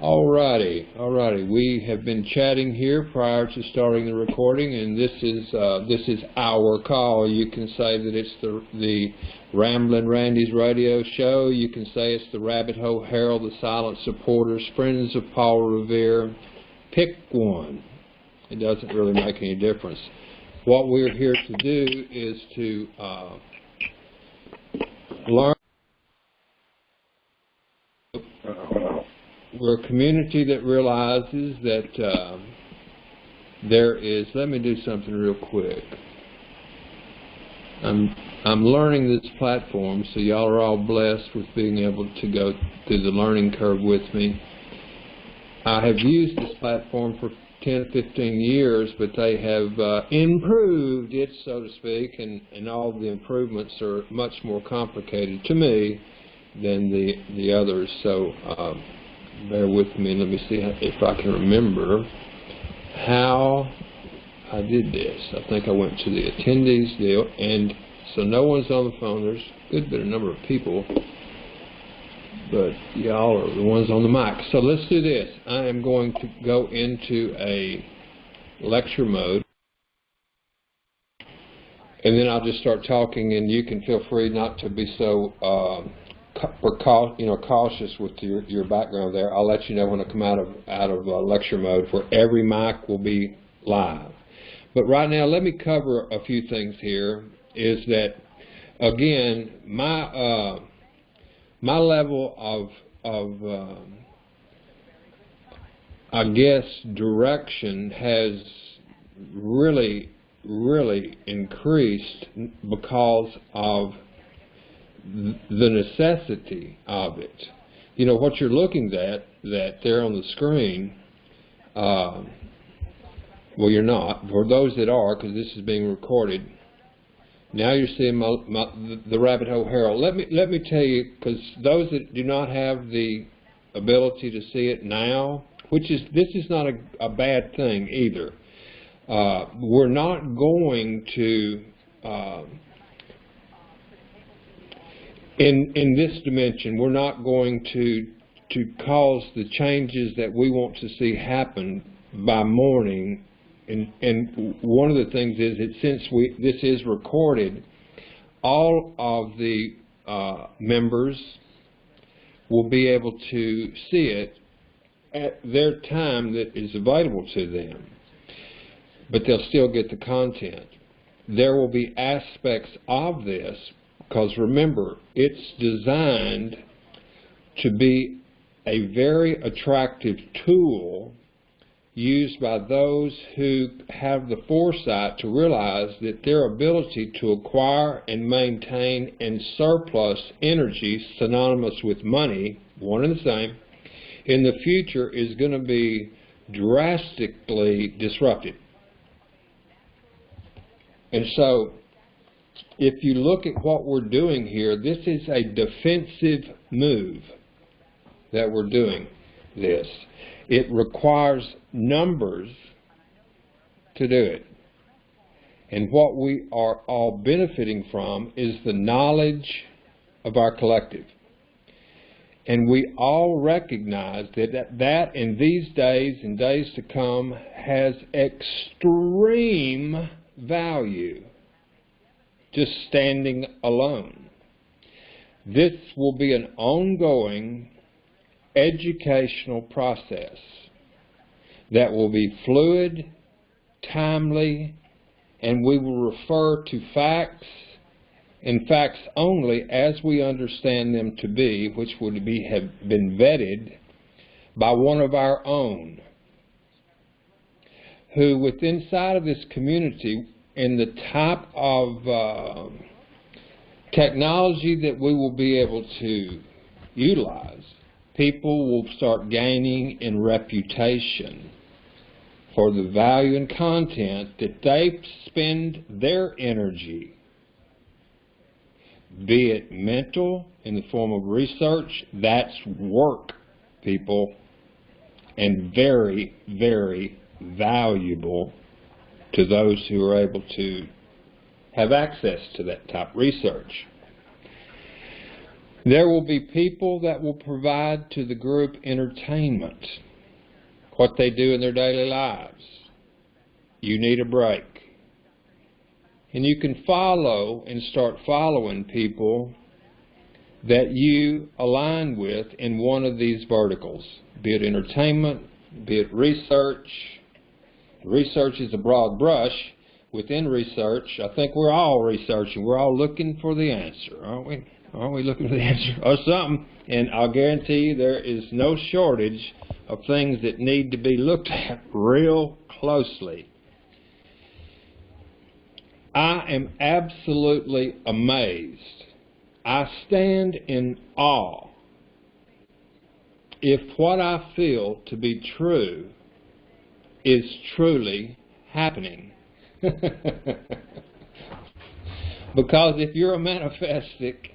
Alrighty. We have been chatting here prior to starting the recording, and this is our call. You can say that it's the Ramblin' Randy's radio show. You can say it's the Rabbit Hole Herald, the Silent Supporters, Friends of Paul Revere. Pick one. It doesn't really make any difference. What we're here to do is to learn. We're a community that realizes that there is. Let me do something real quick. I'm learning this platform, so y'all are all blessed with being able to go through the learning curve with me. I have used this platform for 10, 15 years, but they have improved it, so to speak, and all the improvements are much more complicated to me than the others. So bear with me. Let me see if I can remember how I did this. I think I went to the attendees deal, and so no one's on the phone. There's a good bit of number of people, but y'all are the ones on the mic. So let's do this. I am going to go into a lecture mode, and then I'll just start talking, and you can feel free not to be so cautious with your background there. I'll let you know when I come out of lecture mode, where every mic will be live. But right now, let me cover a few things here. Is that, again, my level of I guess direction has really increased because of the necessity of it. You know, what you're looking at that there on the screen, well, you're not. For those that are, because this is being recorded, now you're seeing the Rabbit Hole Herald. Let me tell you, because those that do not have the ability to see it now, this is not a bad thing either. We're not going to in this dimension, we're not going to cause the changes that we want to see happen by morning. And one of the things is that since this is recorded, all of the members will be able to see it at their time that is available to them, but they'll still get the content. There will be aspects of this, because remember, it's designed to be a very attractive tool used by those who have the foresight to realize that their ability to acquire and maintain and surplus energy, synonymous with money, one and the same, in the future is going to be drastically disrupted. And so, if you look at what we're doing here, this is a defensive move that we're doing this. It requires numbers to do it. And what we are all benefiting from is the knowledge of our collective. And we all recognize that in these days and days to come has extreme value, just standing alone. This will be an ongoing educational process that will be fluid, timely, and we will refer to facts and facts only as we understand them to be, which would have been vetted by one of our own, who within inside of this community, in the type of technology that we will be able to utilize, people will start gaining in reputation for the value and content that they spend their energy, be it mental in the form of research. That's work, people, and very, very valuable to those who are able to have access to that type of research. There will be people that will provide to the group entertainment, what they do in their daily lives. You need a break. And you can follow and start following people that you align with in one of these verticals, be it entertainment, be it research. Research is a broad brush. Within research, I think we're all researching. We're all looking for the answer, aren't we? Aren't we looking for the answer or something? And I'll guarantee you there is no shortage of things that need to be looked at real closely. I am absolutely amazed. I stand in awe if what I feel to be true is truly happening. Because if you're a manifestic,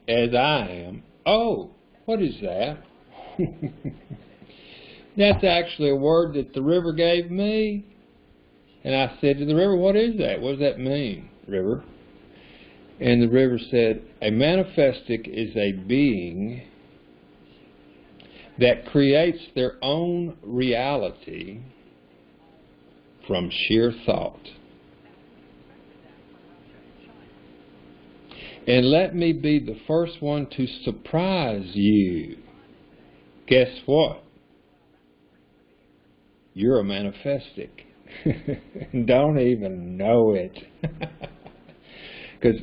as I am, oh, what is that? That's actually a word that the river gave me. And I said to the river, what is that? What does that mean, river? And the river said, a manifestic is a being that creates their own reality from sheer thought. And let me be the first one to surprise you. Guess what? You're a manifestic. Don't even know it. Because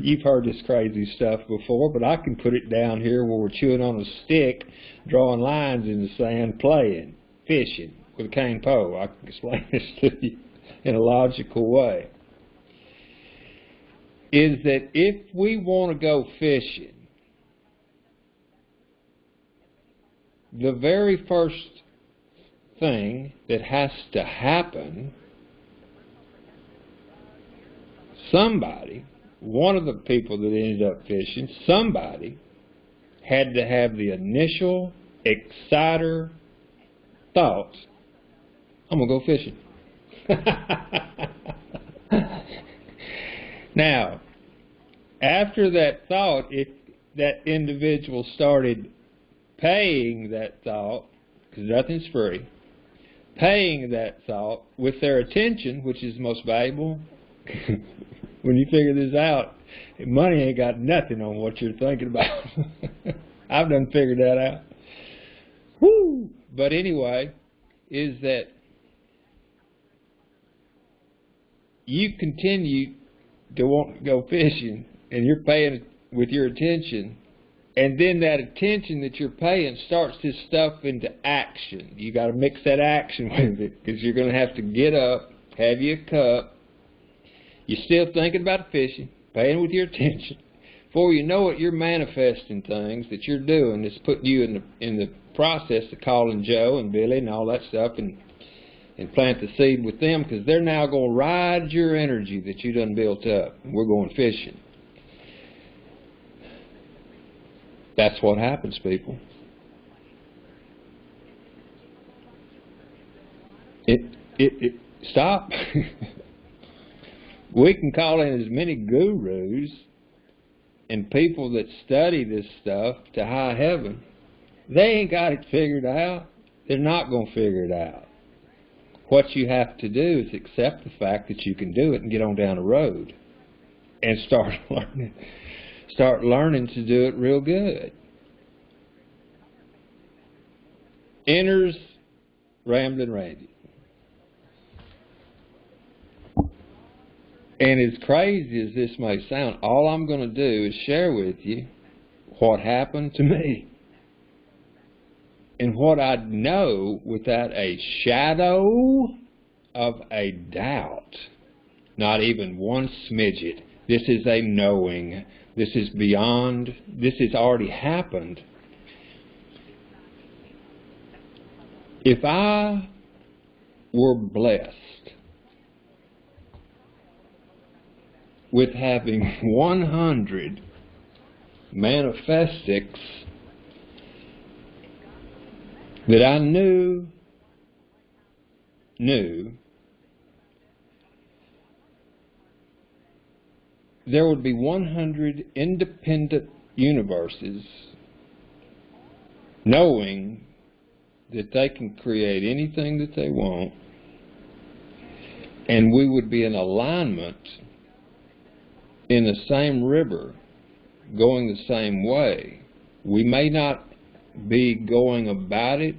you've heard this crazy stuff before, but I can put it down here where we're chewing on a stick, drawing lines in the sand, playing, fishing with a cane pole. I can explain this to you in a logical way. Is that if we want to go fishing, the very first thing that has to happen, somebody, one of the people that ended up fishing, somebody had to have the initial exciter thought, I'm going to go fishing. Now, after that thought, that individual started paying that thought, because nothing's free, paying that thought with their attention, which is most valuable. When you figure this out, money ain't got nothing on what you're thinking about. I've done figured that out. Woo! But anyway, is that you continue to want to go fishing, and you're paying with your attention, and then that attention that you're paying starts this stuff into action. You got to mix that action with it, because you're going to have to get up, have you a cup. You're still thinking about fishing, paying with your attention. Before you know it, you're manifesting things that you're doing that's putting you in the process of calling Joe and Billy and all that stuff and plant the seed with them, because they're now going to ride your energy that you done built up. We're going fishing. That's what happens, people. Stop. We can call in as many gurus and people that study this stuff to high heaven. They ain't got it figured out. They're not going to figure it out. What you have to do is accept the fact that you can do it and get on down the road and start learning. Start learning to do it real good. Enters Ramblin' Randy. And as crazy as this may sound, all I'm going to do is share with you what happened to me. And what I know without a shadow of a doubt. Not even one smidget. This is a knowing. This is beyond. This has already happened. If I were blessed with having 100 manifestics that I knew, there would be 100 independent universes, knowing that they can create anything that they want, and we would be in alignment in the same river, going the same way. We may not be going about it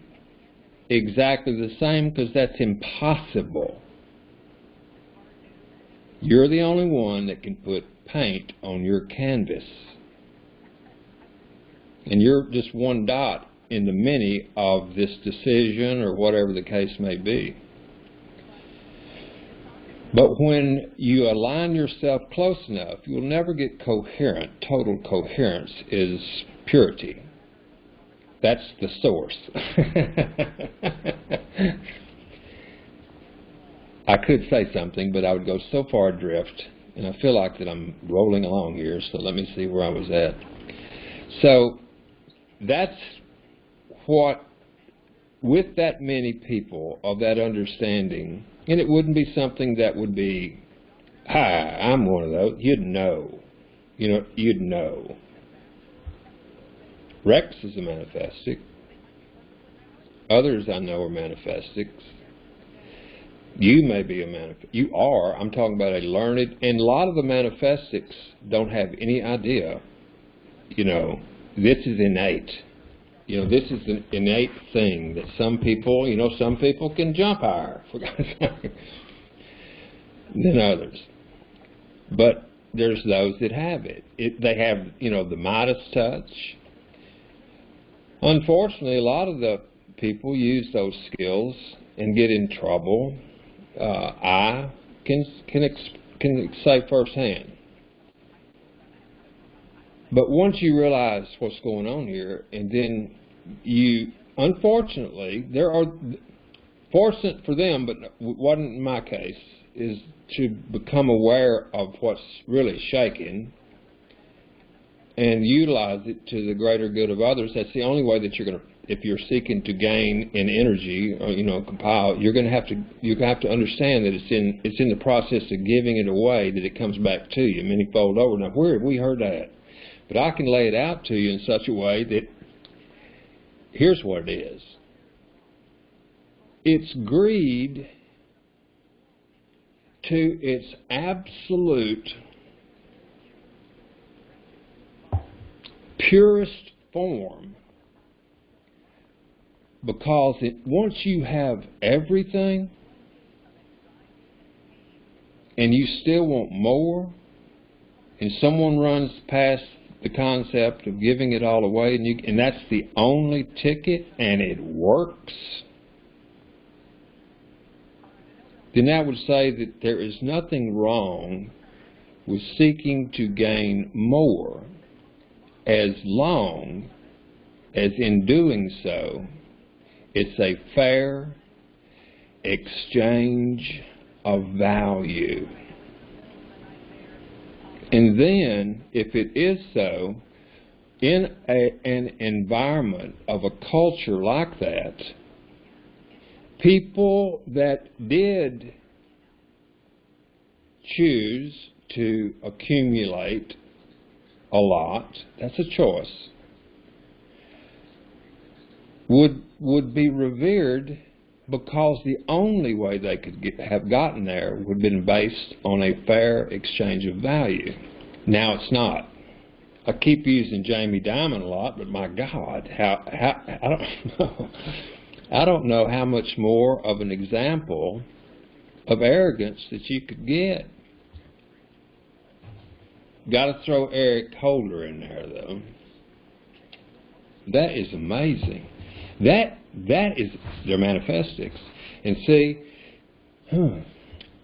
exactly the same, because that's impossible. You're the only one that can put paint on your canvas. And you're just one dot in the many of this decision, or whatever the case may be. But when you align yourself close enough, you'll never get coherent. Total coherence is purity. That's the source. I could say something, but I would go so far adrift, and I feel like that I'm rolling along here, so let me see where I was at. So that's what, with that many people of that understanding, and it wouldn't be something that would be, hi, I'm one of those. You'd know. You know, you'd know. Rex is a manifestic. Others I know are manifestics. You may be a manifestic. You are. I'm talking about a learned, and a lot of the manifestics don't have any idea. You know, this is innate. You know, this is an innate thing that some people, you know, some people can jump higher, for God's sake, than others. But there's those that have it. They have, you know, the Midas touch. Unfortunately, a lot of the people use those skills and get in trouble. I can say firsthand. But once you realize what's going on here, and then you, unfortunately, there are, fortunate for them, but wasn't in my case, is to become aware of what's really shaking and utilize it to the greater good of others. That's the only way that you're going to, if you're seeking to gain in energy, or, you know, compile, you have to understand that it's in the process of giving it away that it comes back to you many-fold over. Now, where have we heard that? But I can lay it out to you in such a way that here's what it is. It's greed to its absolute purest form, because once you have everything and you still want more, and someone runs past the concept of giving it all away, and that's the only ticket, and it works, then I would say that there is nothing wrong with seeking to gain more, as long as in doing so, it's a fair exchange of value. And then, if it is so, in an environment of a culture like that, people that did choose to accumulate a lot, that's a choice, would be revered, because the only way they could have gotten there would have been based on a fair exchange of value. Now it's not. I keep using Jamie Dimon a lot, but my God, I don't know. I don't know how much more of an example of arrogance that you could get. Got to throw Eric Holder in there, though. That is amazing. That is their manifestics. And see,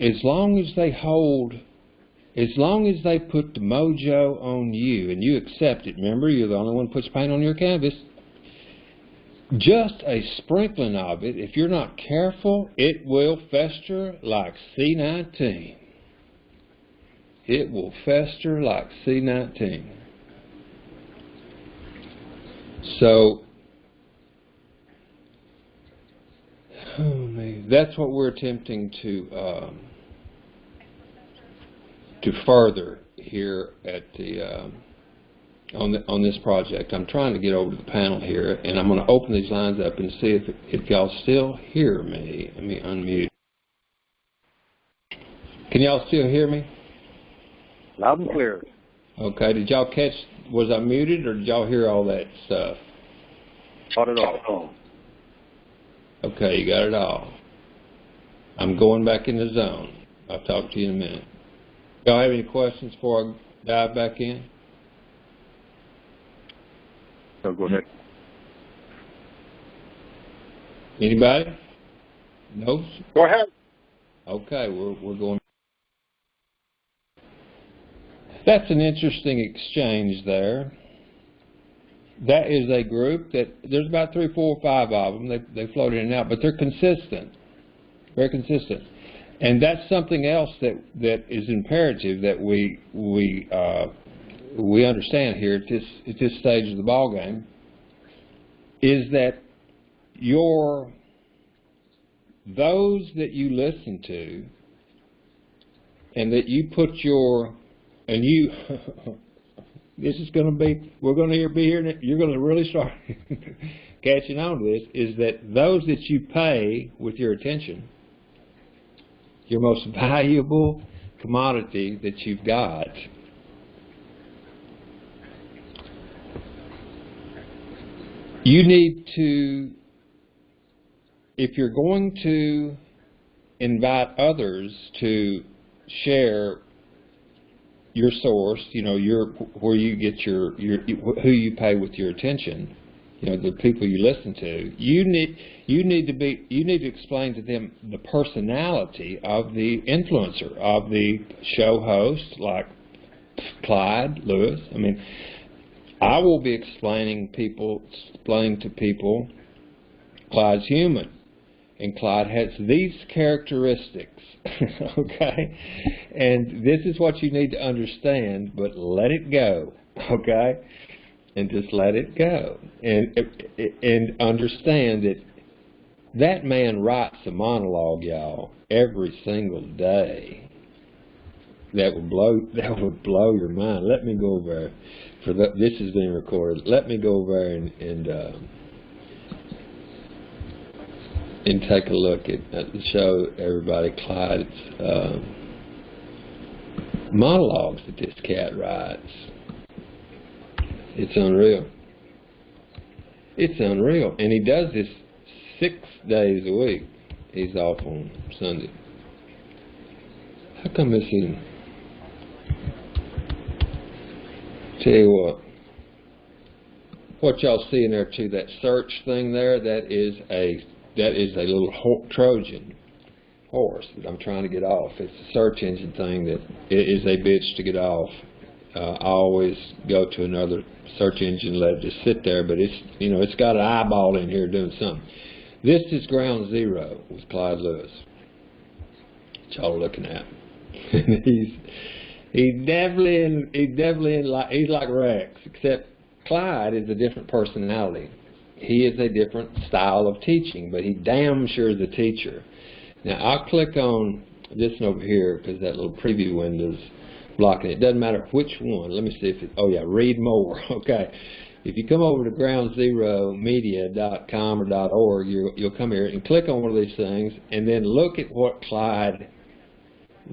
as long as they hold, as long as they put the mojo on you and you accept it, remember, you're the only one who puts paint on your canvas, just a sprinkling of it, if you're not careful, it will fester like C19. It will fester like C19. So, that's what we're attempting to further here at the on this project. I'm trying to get over to the panel here, and I'm going to open these lines up and see if y'all still hear me. Let me unmute. Can y'all still hear me? Loud and clear. Okay. Did y'all catch? Was I muted, or did y'all hear all that stuff? Got it all. Okay, you got it all. I'm going back in the zone. I'll talk to you in a minute. Y'all have any questions before I dive back in? So go ahead. Anybody? No? Go ahead. Okay, we're going. That's an interesting exchange there. That is a group that there's about 3, 4, 5 of them. They float in and out, but they're consistent, very consistent. And that's something else that is imperative that we understand here at this stage of the ball game, is that those that you listen to and that you put this is going to be, we're going to be here, you're going to really start catching on to this, is that those that you pay with your attention, your most valuable commodity that you've got, you need to, if you're going to invite others to share your source, where you get your who you pay with your attention, the people you listen to, you need to explain to them the personality of the influencer, of the show host, like Clyde Lewis. I mean, I will be explaining to people Clyde's human, and Clyde has these characteristics, okay? And this is what you need to understand, but let it go, okay? And just let it go. And understand that man writes a monologue, y'all, every single day. That would blow your mind. Let me go over there. This is being recorded. Let me go over there and take a look at show everybody Clyde's monologues that this cat writes. It's unreal. It's unreal. And he does this 6 days a week. He's off on Sunday. How come this isn't? Tell you what y'all see in there too, that search thing there, that is a little Trojan horse that I'm trying to get off. It's a search engine thing that is a bitch to get off. I always go to another search engine, let it just sit there, but it's got an eyeball in here doing something. This is Ground Zero with Clyde Lewis. What y'all are looking at. he's like Rex, except Clyde is a different personality. He is a different style of teaching, but he damn sure is a teacher. Now, I'll click on this one over here because that little preview window's blocking it. It doesn't matter which one. Let me see if read more. Okay. If you come over to groundzeromedia.com or .org, you'll come here and click on one of these things and then look at what Clyde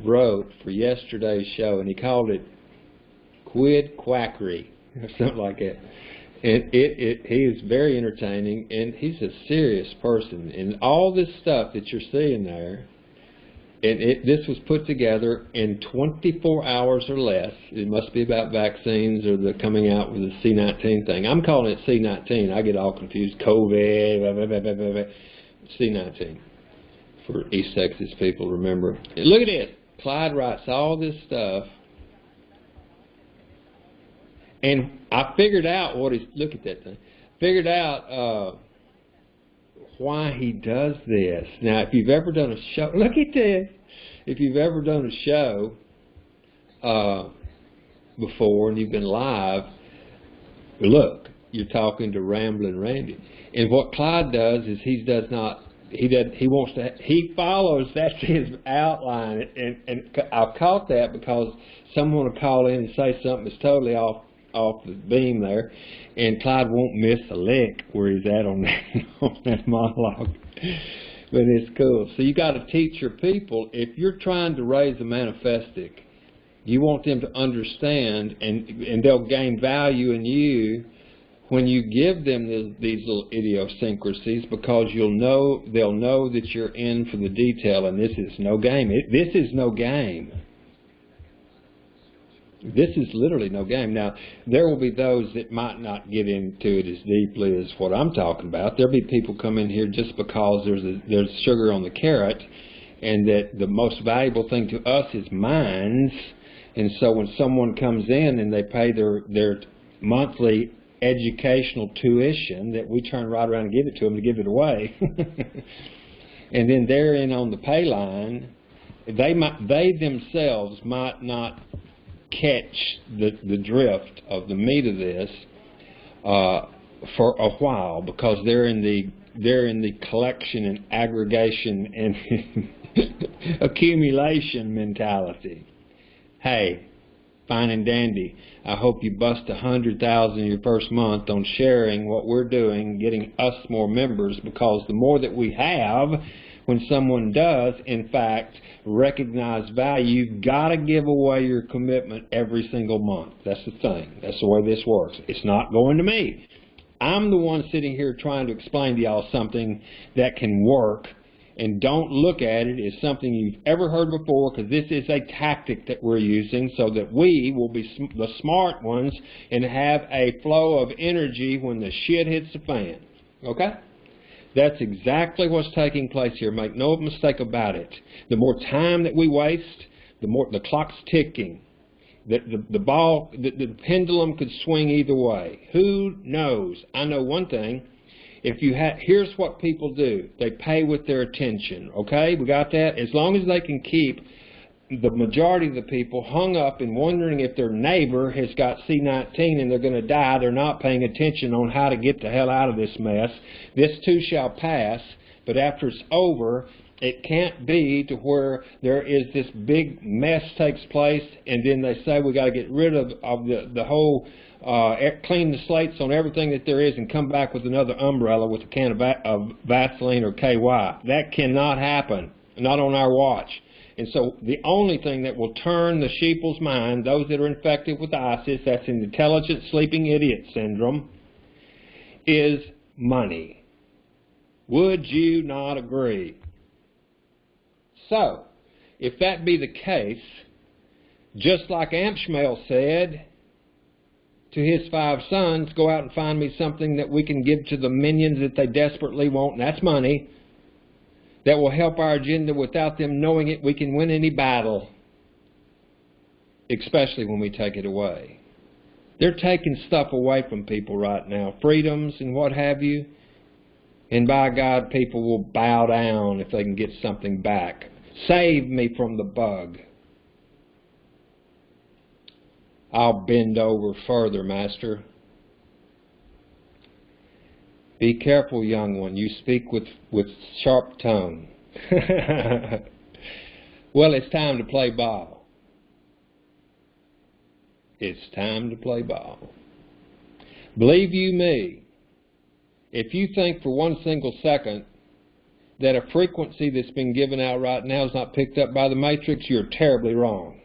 wrote for yesterday's show, and he called it Quid Quackery or something like that. And he is very entertaining, and he's a serious person. And all this stuff that you're seeing there, and this was put together in 24 hours or less. It must be about vaccines or the coming out with the C-19 thing. I'm calling it C-19. I get all confused. COVID, blah, blah, blah, blah, blah, blah. C-19 for East Texas people, remember. And look at this. Clyde writes all this stuff. And I figured out look at that thing, figured out why he does this. Now, if you've ever done a show, look at this. If you've ever done a show before and you've been live, look, you're talking to Ramblin' Randy. And what Clyde does is he follows, that's his outline. And I caught that because someone will call in and say something that's totally off off the beam there, and Clyde won't miss a lick where he's at on that monologue. But it's cool. So you got to teach your people, if you're trying to raise a manifestic, you want them to understand, and they'll gain value in you when you give them these little idiosyncrasies, because they'll know that you're in for the detail, and this is no game. This is no game. This is literally no game. Now, there will be those that might not get into it as deeply as what I'm talking about. There'll be people come in here just because there's sugar on the carrot, and that the most valuable thing to us is minds. And so when someone comes in and they pay their monthly educational tuition, that we turn right around and give it to them to give it away, and then they're in on the pay line, they themselves might not catch the drift of the meat of this for a while, because they're in the collection and aggregation and accumulation mentality. Hey, fine and dandy. I hope you bust 100,000 your first month on sharing what we're doing, getting us more members, because the more that we have, when someone does, in fact, recognize value, you've got to give away your commitment every single month. That's the thing. That's the way this works. It's not going to me. I'm the one sitting here trying to explain to y'all something that can work, and don't look at it as something you've ever heard before, because this is a tactic that we're using so that we will be the smart ones and have a flow of energy when the shit hits the fan. Okay? That's exactly what's taking place here. Make no mistake about it. The more time that we waste, the more the clock's ticking. The pendulum could swing either way. Who knows? I know one thing. Here's what people do. They pay with their attention. Okay? We got that? As long as they can keep the majority of the people hung up and wondering if their neighbor has got C-19 and they're going to die, they're not paying attention on how to get the hell out of this mess. This too shall pass, but after it's over, it can't be to where there is this big mess takes place, and then they say we got to get rid of the whole, clean the slates on everything that there is and come back with another umbrella with a can of Vaseline or KY. That cannot happen, not on our watch. And so the only thing that will turn the sheeple's mind, those that are infected with ISIS, that's an intelligent sleeping idiot syndrome, is money. Would you not agree? So, if that be the case, just like Ampshmael said to his 5 sons, go out and find me something that we can give to the minions that they desperately want, and that's money, that will help our agenda. Without them knowing it, we can win any battle, especially when we take it away. They're taking stuff away from people right now, freedoms and what have you, and by God, people will bow down if they can get something back. Save me from the bug. I'll bend over further, Master. Be careful, young one. You speak with sharp tongue. Well, it's time to play ball. It's time to play ball. Believe you me, if you think for one single second that a frequency that's been given out right now is not picked up by the matrix, you're terribly wrong.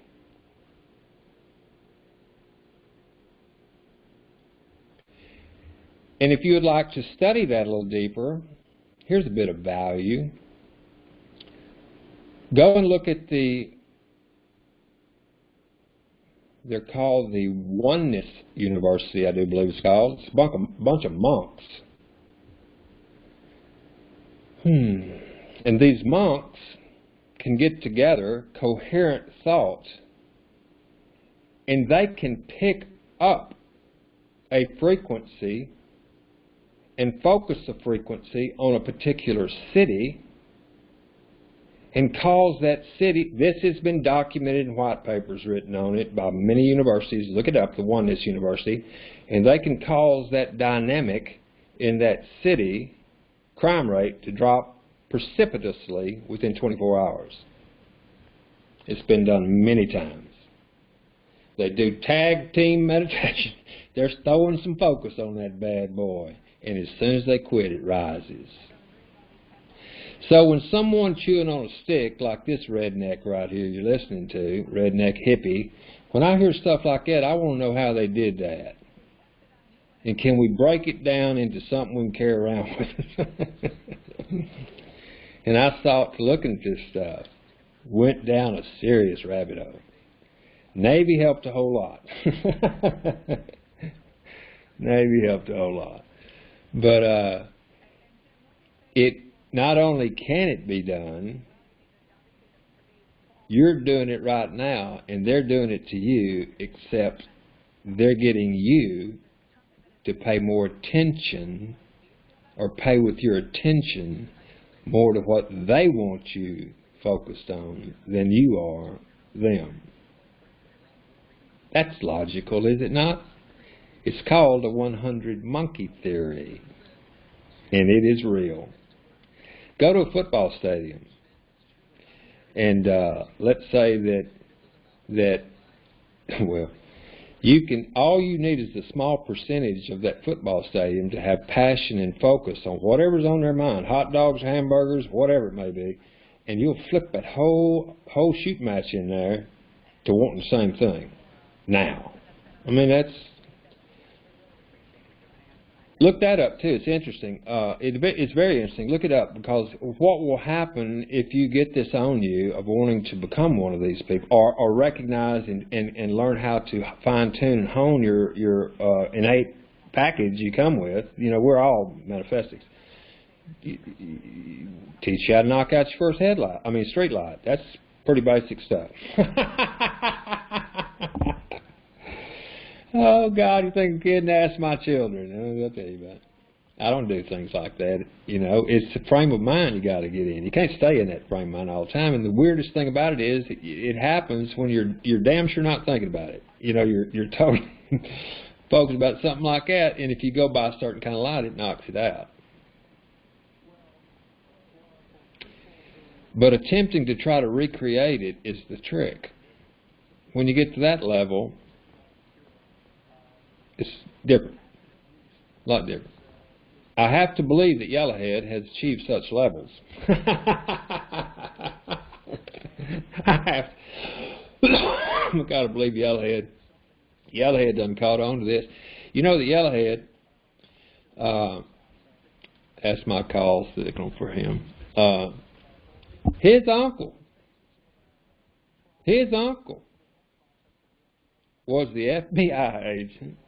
And if you would like to study that a little deeper, here's a bit of value. Go and look at they're called the Oneness University, I do believe it's called. It's a bunch of monks. And these monks can get together coherent thought, and they can pick up a frequency and focus the frequency on a particular city and cause that city, this has been documented in white papers written on it by many universities, look it up, the Oneness University, and they can cause that dynamic in that city, crime rate, to drop precipitously within 24 hours. It's been done many times. They do tag team meditation. They're throwing some focus on that bad boy. And as soon as they quit, it rises. So when someone chewing on a stick, like this redneck right here you're listening to, redneck hippie, when I hear stuff like that, I want to know how they did that. And can we break it down into something we can carry around with? And I started looking at this stuff. Went down a serious rabbit hole. Navy helped a whole lot. Navy helped a whole lot. But it not only can it be done, you're doing it right now, and they're doing it to you, except they're getting you to pay more attention, or pay with your attention more to what they want you focused on than you are them. That's logical, is it not? It's called the 100 monkey theory, and it is real. Go to a football stadium, and let's say that well, all you need is a small percentage of that football stadium to have passion and focus on whatever's on their mind, hot dogs, hamburgers, whatever it may be, and you'll flip that whole shoot match in there to wanting the same thing. Now, I mean, look that up too. It's interesting. It's very interesting. Look it up, because what will happen if you get this on you of wanting to become one of these people, or recognize and learn how to fine tune and hone your innate package you come with. You know, we're all manifestics. Teach you how to knock out your first street light. That's pretty basic stuff. Oh, God, you think a kid ask my children? I'll tell you about it. I don't do things like that. You know, it's the frame of mind you got to get in. You can't stay in that frame of mind all the time. And the weirdest thing about it is it happens when you're damn sure not thinking about it. You know, you're totally focused about something like that, and if you go by a certain kind of light, it knocks it out. But attempting to try to recreate it is the trick. When you get to that level, it's different, a lot different. I have to believe that Yellowhead has achieved such levels. I've got to believe Yellowhead. Yellowhead done caught on to this. You know that Yellowhead, that's my call signal for him. His uncle was the FBI agent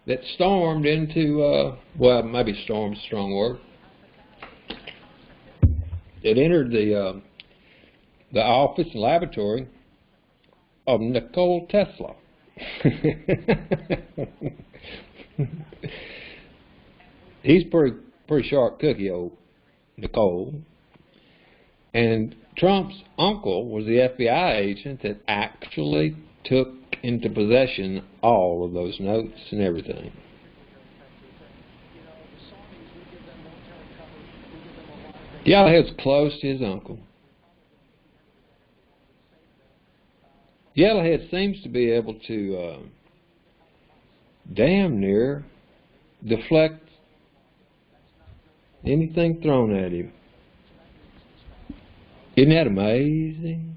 that stormed into, well, maybe storm's a strong word. It entered the office and laboratory of Nikola Tesla. He's pretty sharp cookie, old Nicole. And Trump's uncle was the FBI agent that actually took into possession all of those notes and everything. Yellowhead's close to his uncle. Yellowhead seems to be able to damn near deflect anything thrown at him. Isn't that amazing?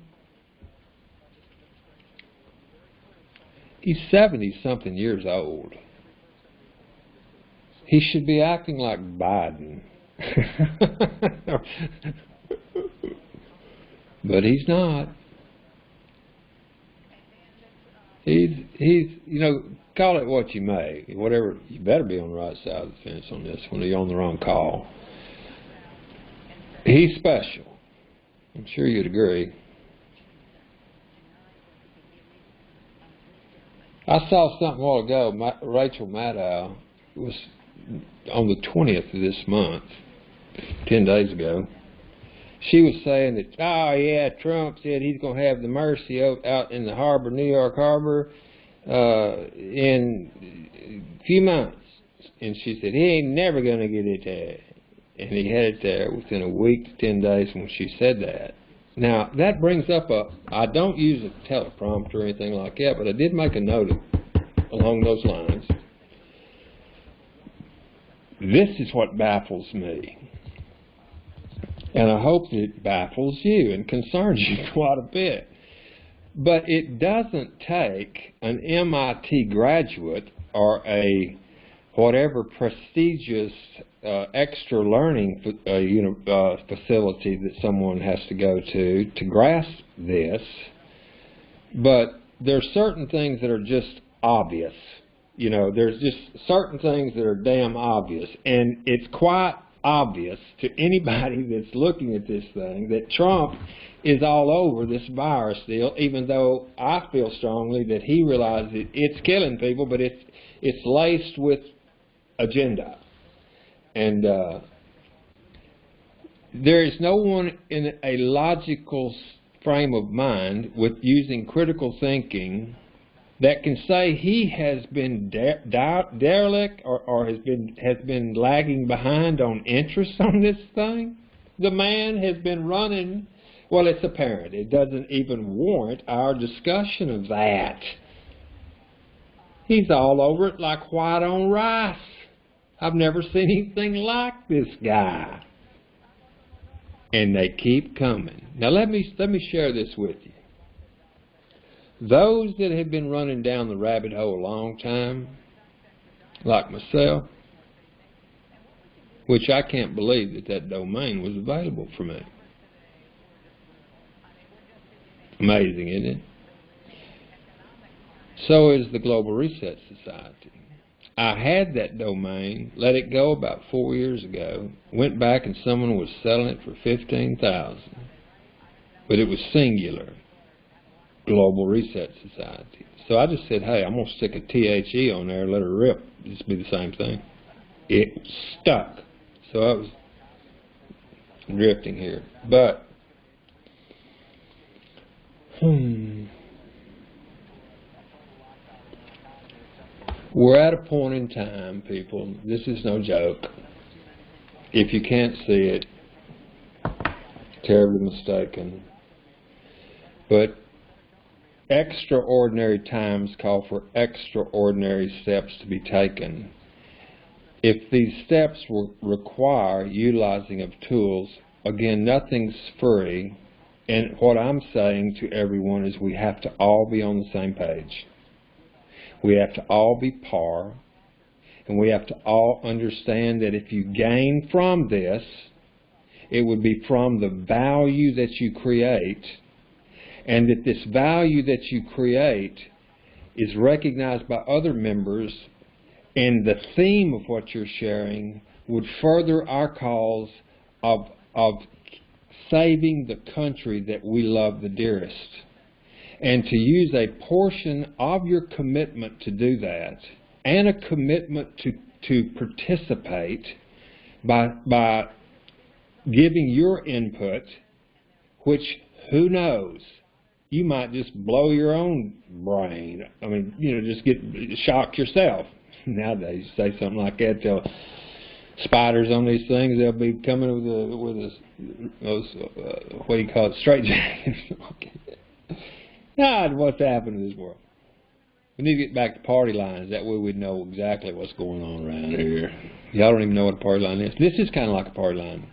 He's 70-something years old. He should be acting like Biden. But he's not. He's you know, call it what you may. Whatever, you better be on the right side of the fence on this one, or you're on the wrong call. He's special. I'm sure you'd agree. I saw something a while ago. Rachel Maddow was on the 20th of this month, 10 days ago. She was saying that, oh yeah, Trump said he's going to have the Mercy out in the harbor, New York Harbor, in a few months. And she said, he ain't never going to get it there. And he had it there within a week to 10 days when she said that. Now, that brings up I don't use a teleprompter or anything like that, but I did make a note along those lines. This is what baffles me. And I hope it baffles you and concerns you quite a bit. But it doesn't take an MIT graduate or a whatever prestigious extra learning facility that someone has to go to grasp this. But there's certain things that are just obvious. You know, there's just certain things that are damn obvious. And it's quite obvious to anybody that's looking at this thing that Trump is all over this virus deal, even though I feel strongly that he realizes it's killing people, but it's laced with agenda. And there is no one in a logical frame of mind with using critical thinking that can say he has been derelict or has been lagging behind on interest on this thing. The man has been running. Well, it's apparent. It doesn't even warrant our discussion of that. He's all over it like white on rice. I've never seen anything like this guy. And they keep coming. Now let me share this with you. Those that have been running down the rabbit hole a long time, like myself, which I can't believe that domain was available for me. Amazing, isn't it? So is the Global Reset Society. I had that domain, let it go about 4 years ago, went back and someone was selling it for $15,000. But it was singular, Global Reset Society. So I just said, hey, I'm going to stick a THE on there, let her rip. Just be the same thing. It stuck. So I was drifting here. But, we're at a point in time, people, this is no joke. If you can't see it, terribly mistaken. But extraordinary times call for extraordinary steps to be taken. If these steps will require utilizing of tools, again, nothing's free. And what I'm saying to everyone is we have to all be on the same page. We have to all be par, and we have to all understand that if you gain from this, it would be from the value that you create, and that this value that you create is recognized by other members, and the theme of what you're sharing would further our cause of saving the country that we love the dearest. And to use a portion of your commitment to do that, and a commitment to participate by giving your input, which, who knows, you might just blow your own brain. I mean, you know, just get shocked yourself. Nowadays, you say something like that, they'll spiders on these things, they'll be coming with those what do you call it, straight jackets. God, what's happened in this world? We need to get back to party lines. That way we'd know exactly what's going on around here. Y'all don't even know what a party line is. This is kind of like a party line.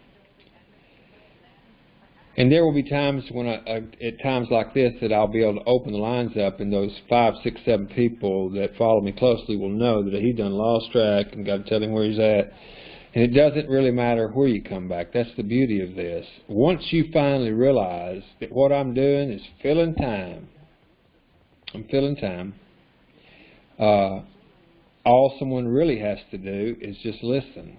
And there will be times when, at times like this, that I'll be able to open the lines up, and those 5, 6, 7 people that follow me closely will know that he done lost track and got to tell him where he's at. And it doesn't really matter where you come back. That's the beauty of this. Once you finally realize that what I'm doing is filling time, I'm filling time, all someone really has to do is just listen.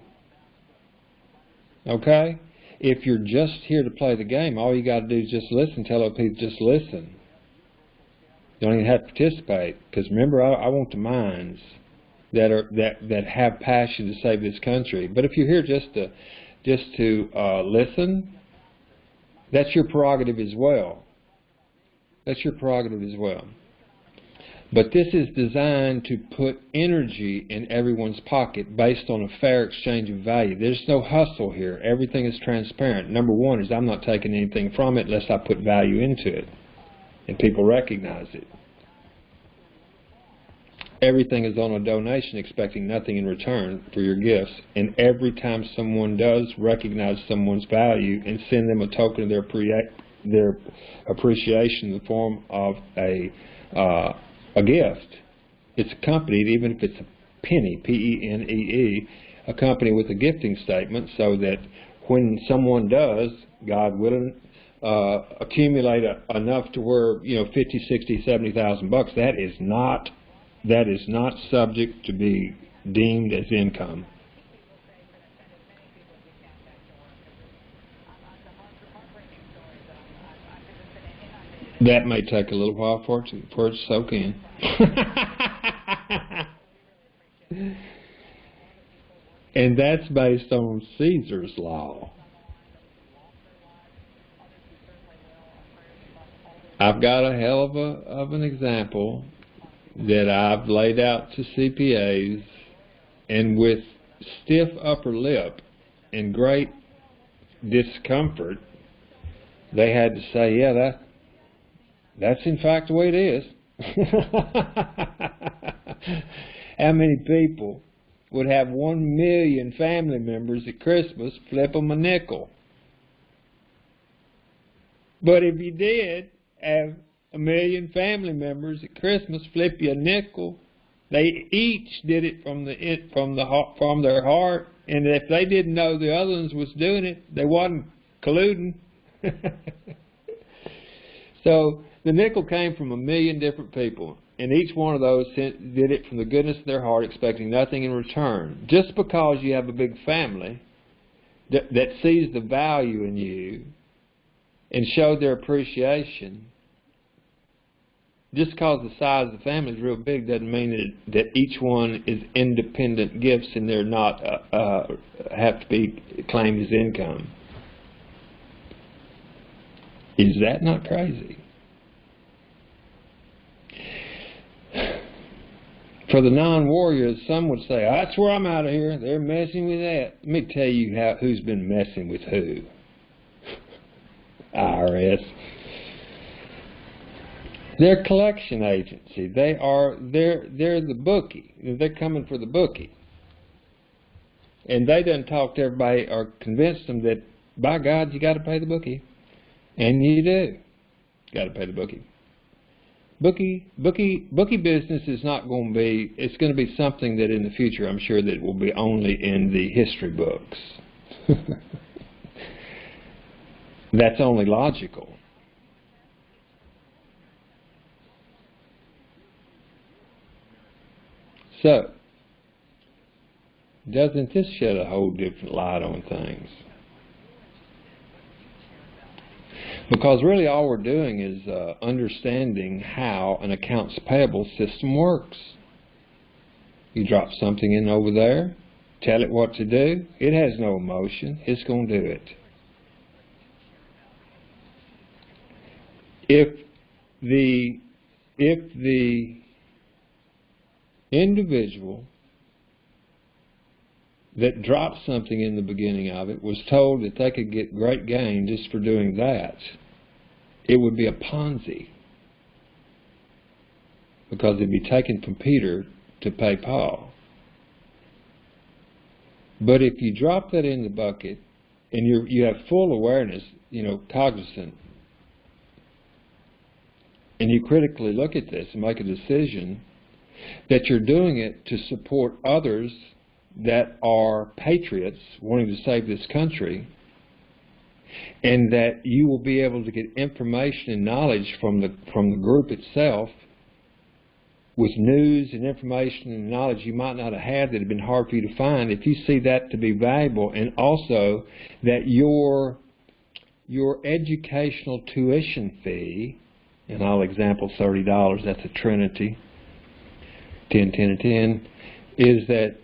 Okay? If you're just here to play the game, all you got to do is just listen. Tell other people, just listen. You don't even have to participate. Because remember, I want the minds that have passion to save this country. But if you're here just to listen, that's your prerogative as well. That's your prerogative as well. But this is designed to put energy in everyone's pocket based on a fair exchange of value. There's no hustle here. Everything is transparent. Number one is I'm not taking anything from it unless I put value into it, and people recognize it. Everything is on a donation, expecting nothing in return for your gifts. And every time someone does recognize someone's value and send them a token of their appreciation in the form of a gift, it's accompanied, even if it's a penny, P-E-N-E-E, accompanied with a gifting statement, so that when someone does, God willing, accumulate enough to where, 50, 60, 70,000 bucks, that is not subject to be deemed as income. That may take a little while for it to soak in. And that's based on Caesar's law. I've got a hell of an example that I've laid out to CPAs, and with stiff upper lip and great discomfort, they had to say, yeah, that's in fact the way it is. How many people would have 1 million family members at Christmas flip them a nickel? But if you did have 1 million family members at Christmas flip you a nickel, they each did it from their heart, and if they didn't know the other ones was doing it, they wasn't colluding. So the nickel came from 1 million different people, and each one of those did it from the goodness of their heart, expecting nothing in return. Just because you have a big family that sees the value in you and showed their appreciation, just because the size of the family is real big doesn't mean that each one is independent gifts and they're not have to be claimed as income. Is that not crazy? For the non-warriors, some would say, that's where I'm out of here. They're messing with that. Let me tell you who's been messing with who. IRS. They're a collection agency. They're the bookie. They're coming for the bookie. And they done talk to everybody or convinced them that, by God, you got to pay the bookie. And you do. Got to pay the bookie. Bookie business is not going to be, it's going to be something that in the future I'm sure that will be only in the history books. That's only logical. So, doesn't this shed a whole different light on things? Because really all we're doing is understanding how an accounts payable system works. You drop something in over there, tell it what to do, it has no emotion, it's going to do it. If the individual that dropped something in the beginning of it was told that they could get great gain just for doing that, it would be a Ponzi, because it'd be taken from Peter to pay Paul. But if you drop that in the bucket and you have full awareness, cognizant, and you critically look at this and make a decision that you're doing it to support others that are patriots wanting to save this country, and that you will be able to get information and knowledge from the group itself with news and information and knowledge you might not have had that have been hard for you to find, if you see that to be valuable, and also that your educational tuition fee, and I'll example $30, that's a Trinity, 10, 10, and 10, is that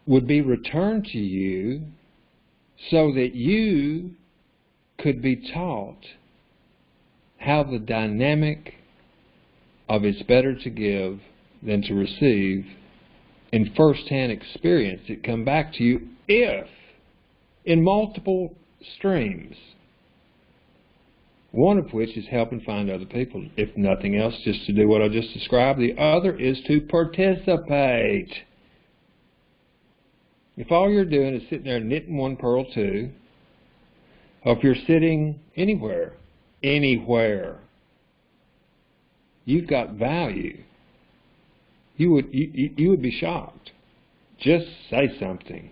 would be returned to you so that you could be taught how the dynamic of it's better to give than to receive in first-hand experience that come back to you, if in multiple streams, one of which is helping find other people, if nothing else, just to do what I just described. The other is to participate. If all you're doing is sitting there knitting one purl two, or if you're sitting anywhere, you've got value. You would be shocked. Just say something.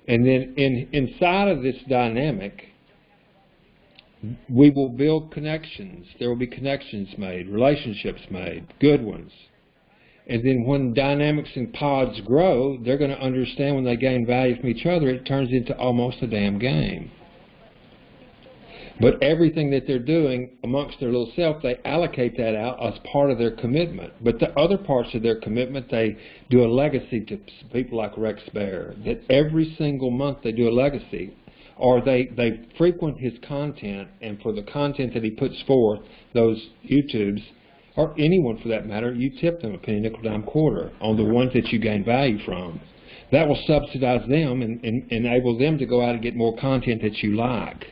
And then inside of this dynamic, we will build connections. There will be connections made, relationships made, good ones. And then when dynamics and pods grow, they're going to understand when they gain value from each other, it turns into almost a damn game. But everything that they're doing amongst their little self, they allocate that out as part of their commitment. But the other parts of their commitment, they do a legacy to people like Rex Bear, that every single month they do a legacy. Or they frequent his content, and for the content that he puts forth, those YouTubes, or anyone for that matter, you tip them a penny, nickel, dime, quarter on the ones that you gain value from. That will subsidize them and enable them to go out and get more content that you like.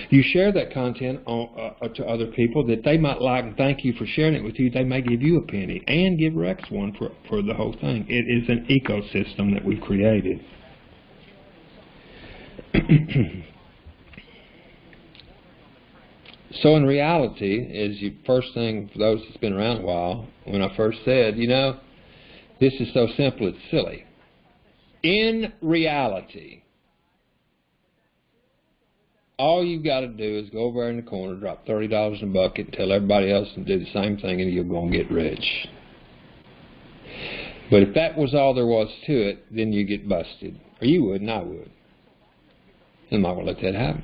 You share that content to other people that they might like, and thank you for sharing it with you. They may give you a penny and give Rex one for the whole thing. It is an ecosystem that we've created. So in reality, is the first thing for those that's been around a while, when I first said, you know, this is so simple it's silly. In reality, all you've got to do is go over there in the corner, drop $30 in a bucket, and tell everybody else to do the same thing, and you're going to get rich. But if that was all there was to it, then you get busted. Or you would, and I would. I'm not going to let that happen.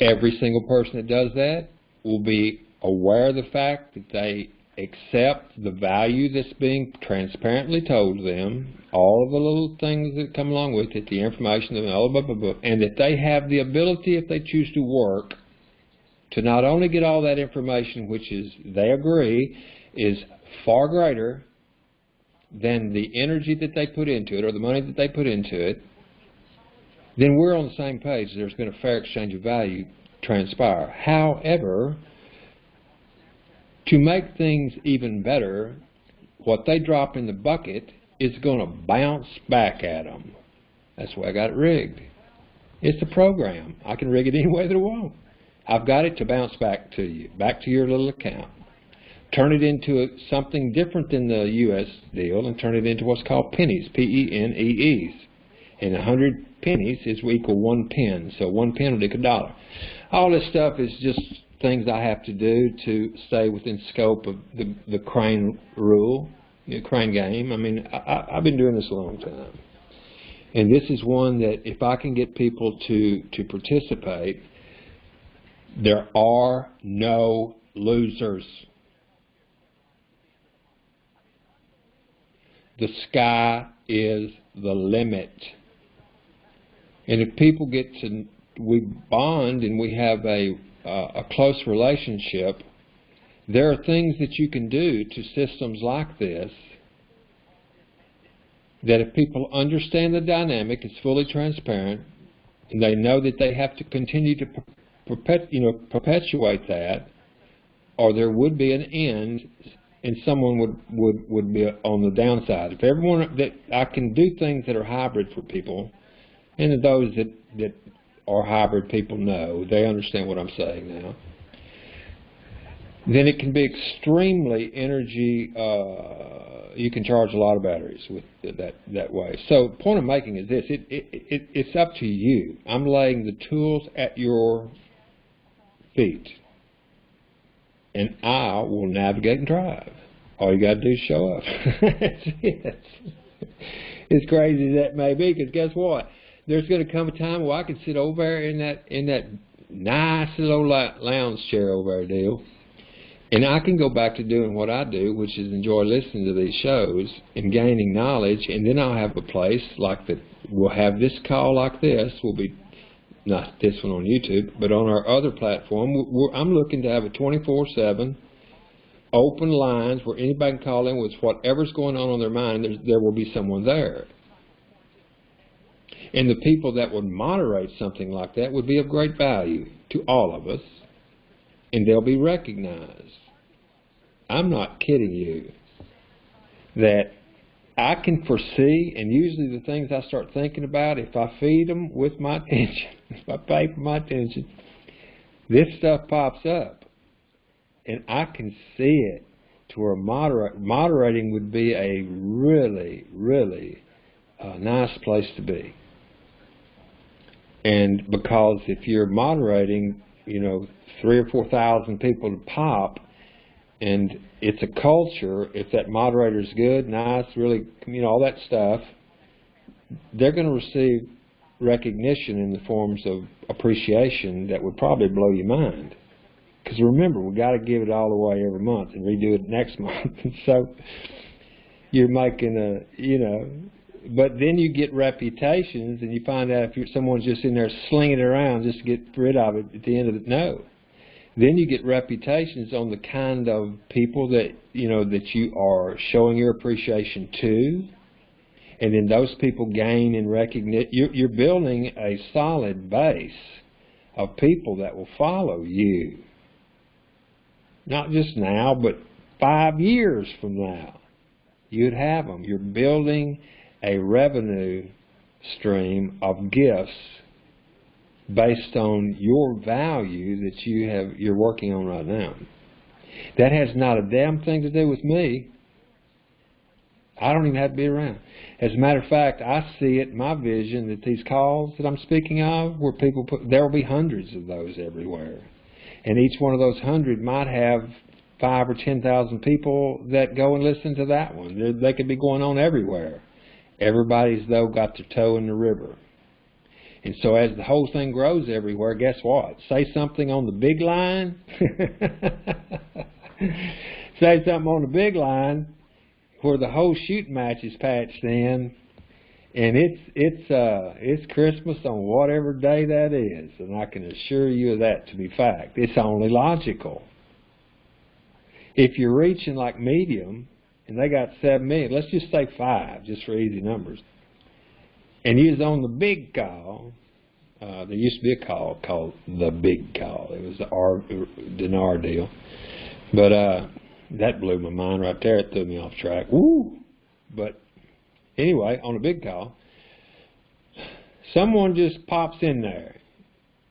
Every single person that does that will be aware of the fact that they accept the value that's being transparently told to them, all of the little things that come along with it, the information, and all blah, blah, blah, and that they have the ability, if they choose to work, to not only get all that information, which is, they agree, is far greater than the energy that they put into it or the money that they put into it, then we're on the same page. There's been a fair exchange of value transpire. However, to make things even better, what they drop in the bucket is going to bounce back at them. That's why I got it rigged. It's a program. I can rig it any way that I want. I've got it to bounce back to you, back to your little account. Turn it into something different than the U.S. deal and turn it into what's called pennies, P-E-N-E-Es. And 100 pennies is equal 1 pen, so 1 pen will equal $1. All this stuff is just things I have to do to stay within scope of the crane rule, the crane game. I mean, I've been doing this a long time. And this is one that if I can get people to participate, there are no losers. The sky is the limit. And if people get to, we bond and we have a close relationship, there are things that you can do to systems like this that if people understand the dynamic, it's fully transparent, and they know that they have to continue to perpetuate that, or there would be an end and someone would be on the downside. If everyone, that I can do things that are hybrid for people, and those that are hybrid people know, they understand what I'm saying now, then it can be extremely energy, you can charge a lot of batteries with that way. So point I'm making is this, it's up to you. I'm laying the tools at your feet, and I will navigate and drive. All you got to do is show up. That's it. As crazy as that may be, because guess what? There's going to come a time where I can sit over there in that nice little lounge chair over there deal, and I can go back to doing what I do, which is enjoy listening to these shows and gaining knowledge, and then I'll have a place like that. We'll have this call like this. We'll be, not this one on YouTube, but on our other platform, I'm looking to have a 24/7 open lines where anybody can call in with whatever's going on their mind. There will be someone there. And the people that would moderate something like that would be of great value to all of us, and they'll be recognized. I'm not kidding you that I can foresee, and usually the things I start thinking about, if I feed them with my attention, if I pay for my attention, this stuff pops up. And I can see it to where moderating would be a really, really nice place to be. And because if you're moderating, 3,000 or 4,000 people to pop, and it's a culture, if that moderator's good, nice, really, all that stuff, they're going to receive recognition in the forms of appreciation that would probably blow your mind. Because remember, we've got to give it all away every month and redo it next month. So you're making but then you get reputations, and you find out if someone's just in there slinging it around just to get rid of it at the end of it. No. Then you get reputations on the kind of people that that you are showing your appreciation to, and then those people gain in recognition. You're building a solid base of people that will follow you, not just now, but 5 years from now. You'd have them. You're building a revenue stream of gifts based on your value that you're working on right now. That has not a damn thing to do with me. I don't even have to be around. As a matter of fact, I see it in my vision that these calls that I'm speaking of, where people there will be hundreds of those everywhere. And each one of those 100 might have 5,000 or 10,000 people that go and listen to that one. They could be going on everywhere. Everybody's, though, got their toe in the river. And so as the whole thing grows everywhere, guess what? Say something on the big line. Say something on the big line where the whole shooting match is patched in, and it's Christmas on whatever day that is. And I can assure you of that to be fact. It's only logical. If you're reaching like medium, and they got 7 million, let's just say 5, just for easy numbers, and you was on the big call. There used to be a call called the big call. It was the dinar deal. But that blew my mind right there. It threw me off track. Woo! But anyway, on a big call, someone just pops in there.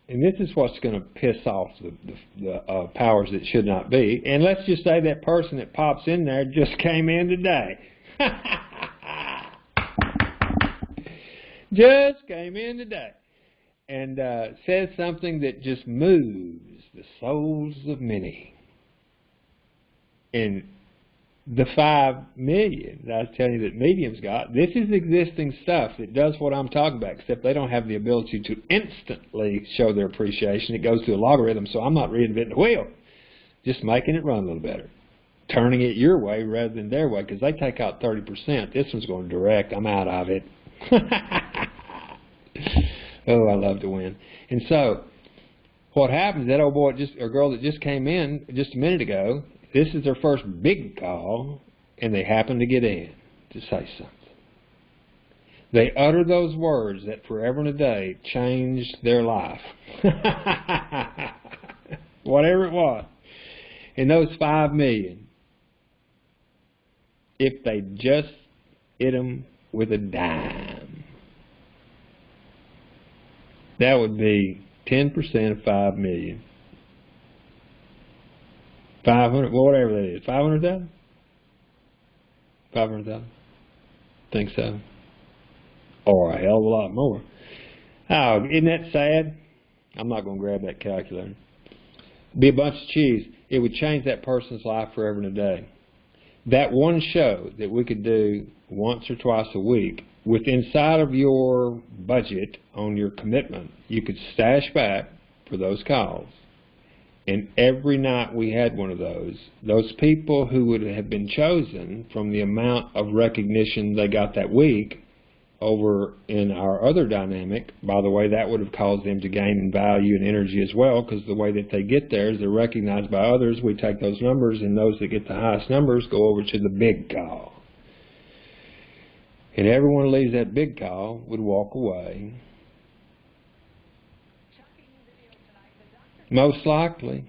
And this is what's going to piss off the powers that should not be. And let's just say that person that pops in there just came in today. Just came in today. And says something that just moves the souls of many. And the 5 million that I was telling you that mediums got, this is existing stuff that does what I'm talking about, except they don't have the ability to instantly show their appreciation. It goes through a logarithm, so I'm not reinventing the wheel, just making it run a little better, turning it your way rather than their way, because they take out 30%. This one's going direct. I'm out of it. Oh, I love to win. And so what happens, that old boy or girl that just came in just a minute ago, this is their first big call, and they happen to get in to say something. They utter those words that forever and a day changed their life. Whatever it was. And those 5 million, if they just hit them with a dime, that would be 10% of 5 million. 500, whatever that is. 500,000? 500,000? Think so. Or a hell of a lot more. Oh, isn't that sad? I'm not going to grab that calculator. It'd be a bunch of cheese. It would change that person's life forever and a day. That one show that we could do once or twice a week, with inside of your budget on your commitment, you could stash back for those calls. And every night we had one of those people who would have been chosen from the amount of recognition they got that week, over in our other dynamic, by the way, that would have caused them to gain in value and energy as well, because the way that they get there is they're recognized by others. We take those numbers, and those that get the highest numbers go over to the big call. And everyone who leaves that big call would walk away, most likely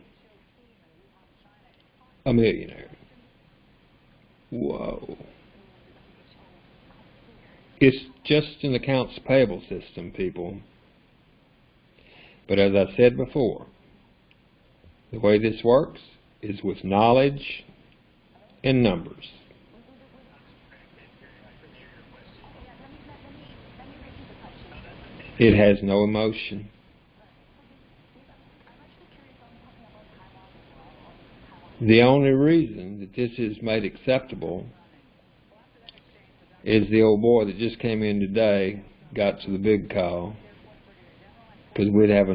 a millionaire. Whoa. It's just an accounts payable system, people. But as I said before, the way this works is with knowledge and numbers. It has no emotion. The only reason that this is made acceptable is the old boy that just came in today got to the big call, because we'd have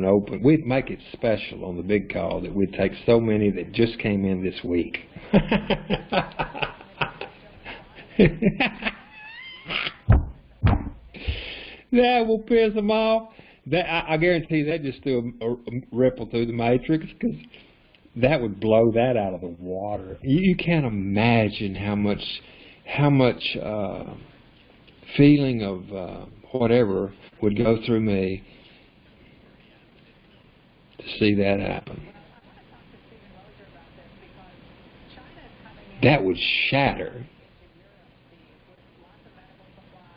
we'd make it special on the big call that we'd take so many that just came in this week. That will piss them off. I guarantee that just threw a ripple through the matrix, because that would blow that out of the water. You can't imagine how much feeling of whatever would go through me to see that happen. That would shatter.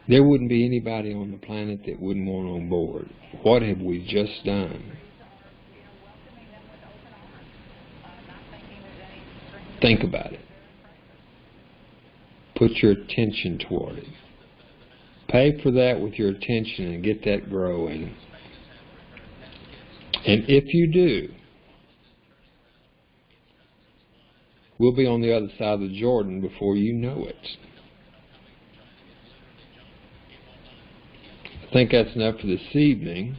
There wouldn't be anybody on the planet that wouldn't want on board. What have we just done? Think about it. Put your attention toward it. Pay for that with your attention and get that growing. And if you do, we'll be on the other side of the Jordan before you know it. I think that's enough for this evening.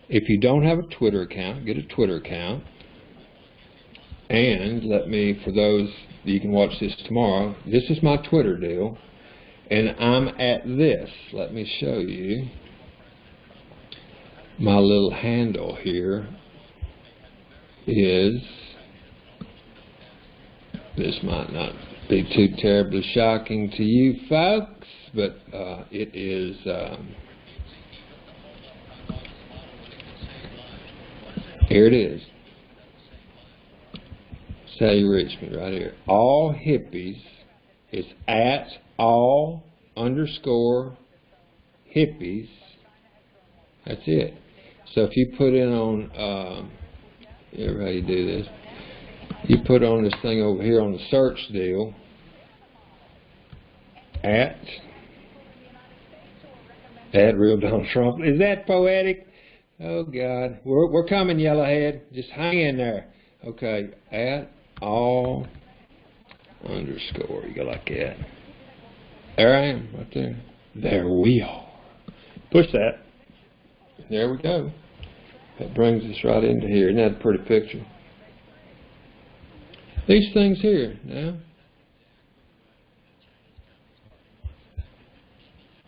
If you don't have a Twitter account, get a Twitter account. And let me, for those, you can watch this tomorrow, this is my Twitter deal. And I'm at this. Let me show you. My little handle here is, this might not be too terribly shocking to you folks, but it is here it is. Sally Richmond right here. All hippies is at all_hippies. That's it. So if you put in on, everybody do this. You put on this thing over here on the search deal, at real Donald Trump. Is that poetic? Oh God, we're coming, Yellowhead. Just hang in there. Okay, at all_. You go like that. There I am, right there. There we are. Push that. There we go. That brings us right into here. Isn't that a pretty picture? These things here, now,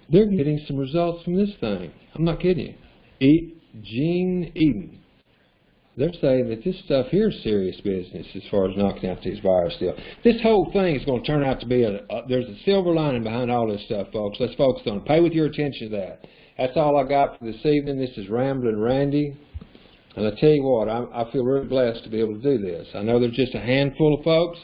they're getting some results from this thing. I'm not kidding you. Gene Eden. They're saying that this stuff here is serious business as far as knocking out these virus deals. This whole thing is going to turn out to be there's a silver lining behind all this stuff, folks. Let's focus on it. Pay with your attention to that. That's all I got for this evening. This is Ramblin' Randy. And I tell you what, I feel really blessed to be able to do this. I know there's just a handful of folks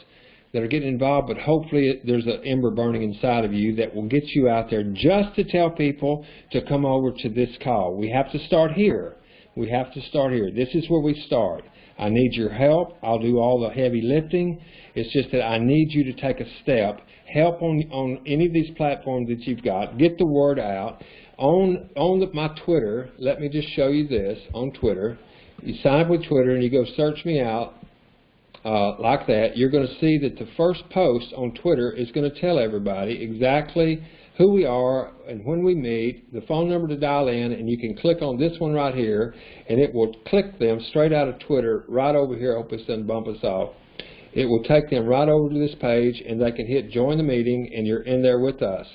that are getting involved, but hopefully there's an ember burning inside of you that will get you out there just to tell people to come over to this call. We have to start here. We have to start here. This is where we start. I need your help. I'll do all the heavy lifting. It's just that I need you to take a step. Help on any of these platforms that you've got. Get the word out. On my Twitter, let me just show you this. On Twitter, you sign up with Twitter and you go search me out like that. You're going to see that the first post on Twitter is going to tell everybody exactly who we are and when we meet, the phone number to dial in, and you can click on this one right here, and it will click them straight out of Twitter right over here. I hope it doesn't bump us off. It will take them right over to this page, and they can hit join the meeting, and you're in there with us.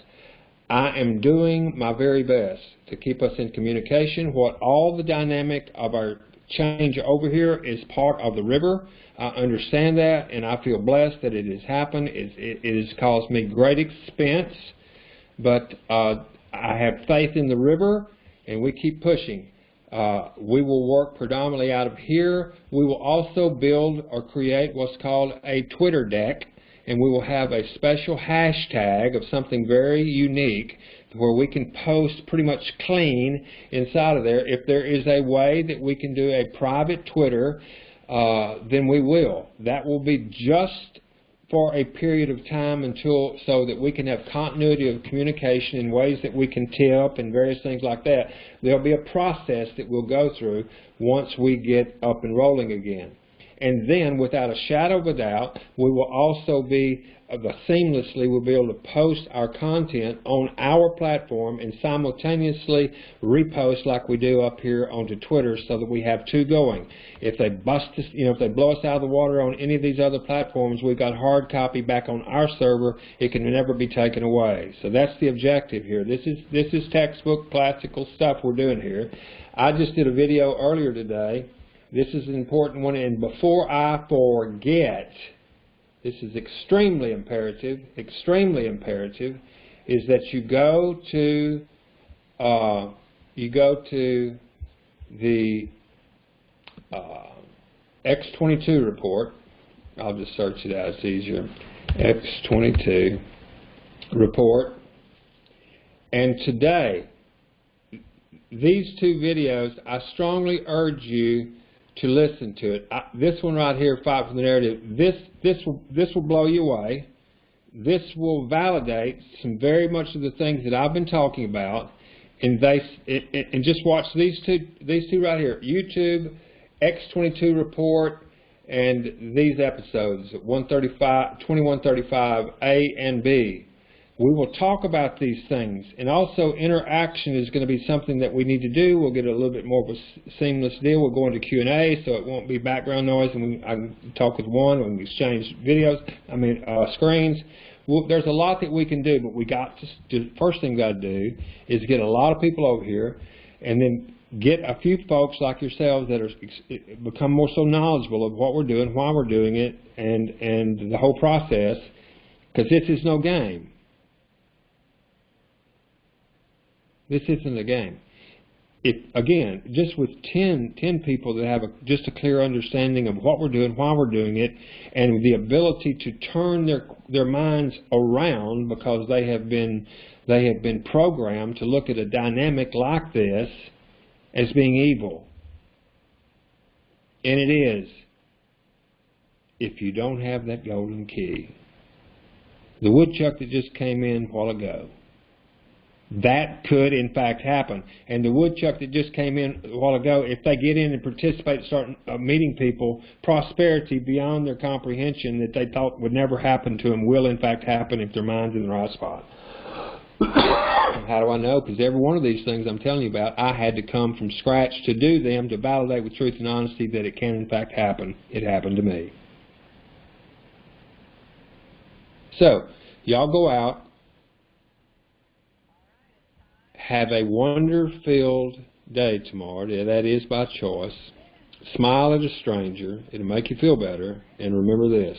I am doing my very best to keep us in communication. What all the dynamic of our change over here is part of the river. I understand that, and I feel blessed that it has happened. It has caused me great expense, but I have faith in the river, and we keep pushing. We will work predominantly out of here. We will also build or create what's called a Twitter deck, and we will have a special hashtag of something very unique where we can post pretty much clean inside of there. If there is a way that we can do a private Twitter, then we will. That will be just for a period of time until, so that we can have continuity of communication in ways that we can tip and various things like that. There'll be a process that we'll go through once we get up and rolling again. And then, without a shadow of a doubt, we will also be seamlessly we'll be able to post our content on our platform and simultaneously repost like we do up here onto Twitter, so that we have two going. If they bust us, if they blow us out of the water on any of these other platforms, we've got hard copy back on our server. It can never be taken away. So that's the objective here. This is textbook classical stuff we're doing here. I just did a video earlier today. This is an important one, and before I forget, this is extremely imperative, is that you go to the X22 report. I'll just search it out, it's easier. X22 report. And today, these two videos, I strongly urge you to listen to it. This one right here, Fight for the Narrative, this will blow you away. This will validate some very much of the things that I've been talking about. And and just watch these two right here, YouTube, X22 report, and these episodes, 2135 A and B. We will talk about these things, and also interaction is going to be something that we need to do. We'll get a little bit more of a seamless deal. We'll go into Q&A, so it won't be background noise, and I can talk with one, we can exchange videos, screens. There's a lot that we can do, but we got to, first thing we got to do is get a lot of people over here, and then get a few folks like yourselves that are become more so knowledgeable of what we're doing, why we're doing it, and the whole process, because this is no game. This isn't a game. Again, just with 10 people that have just a clear understanding of what we're doing, why we're doing it, and the ability to turn their minds around, because they have been programmed to look at a dynamic like this as being evil. And it is, if you don't have that golden key. The woodchuck that just came in a while ago, that could, in fact, happen. And the woodchuck that just came in a while ago, if they get in and participate, start meeting people, prosperity beyond their comprehension that they thought would never happen to them will, in fact, happen if their mind's in the right spot. How do I know? Because every one of these things I'm telling you about, I had to come from scratch to do them, to validate with truth and honesty that it can, in fact, happen. It happened to me. So, y'all go out. Have a wonder-filled day tomorrow. That is by choice. Smile at a stranger. It'll make you feel better. And remember this.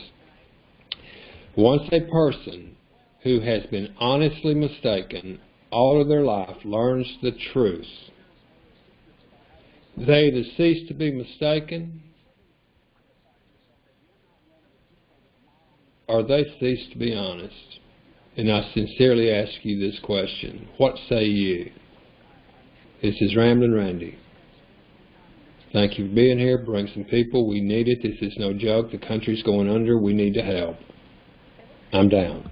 Once a person who has been honestly mistaken all of their life learns the truth, they either cease to be mistaken or they cease to be honest. And I sincerely ask you this question. What say you? This is Ramblin' Randy. Thank you for being here. Bring some people. We need it. This is no joke. The country's going under. We need to help. I'm down.